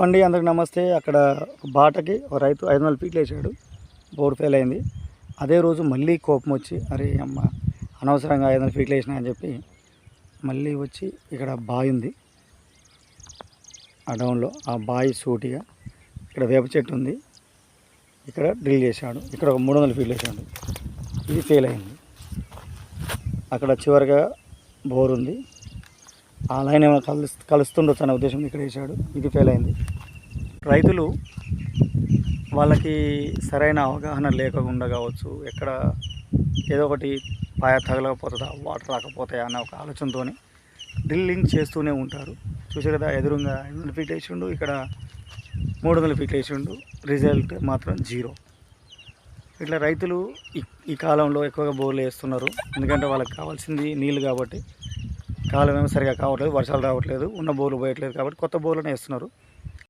అండి అందరికి నమస్తే. అక్కడ బాటకి ఒక రైతు 500 ఫీట్లు వేసాడు, బోర్ ఫెయిల్ అయింది. అదే రోజు మళ్ళీ కోపం వచ్చి అరే అమ్మ అనవసరంగా 500 ఫీట్లు వేసినా అని చెప్పి మళ్ళీ వచ్చి ఇక్కడ బావి ఉంది ఆ డౌన్లో, ఆ బావి సూటిగా ఇక్కడ వేప చెట్టు ఉంది, ఇక్కడ డ్రిల్ చేశాడు. ఇక్కడ ఒక 300 ఫీట్లు వేసాడు, ఇది ఫెయిల్ అయింది. అక్కడ చివరిగా బోర్ ఉంది, ఆ లైన్ ఏమైనా కలుస్తుండొచ్చు అనే ఉద్దేశం ఇక్కడ వేసాడు, ఇది ఫెయిల్ అయింది. రైతులు వాళ్ళకి సరైన అవగాహన లేకుండా కావచ్చు, ఎక్కడ ఏదో ఒకటి పాయ తగలకపోతుందా, వాటర్ రాకపోతాయా అన్న ఒక ఆలోచనతో డ్రిల్లింగ్ చేస్తూనే ఉంటారు. చూసే కదా ఎదురుగా 500 ఫీట్లు వేసిండు, ఇక్కడ 300 ఫీట్లు వేసిండు, రిజల్ట్ మాత్రం జీరో. ఇట్లా రైతులు ఈ కాలంలో ఎక్కువగా బోర్లు వేస్తున్నారు, ఎందుకంటే వాళ్ళకి కావాల్సింది నీళ్ళు కాబట్టి. కాలం ఏమో సరిగా కావట్లేదు, వర్షాలు రావట్లేదు, ఉన్న బోర్లు పోయట్లేదు కాబట్టి కొత్త బోర్లను వేస్తున్నారు.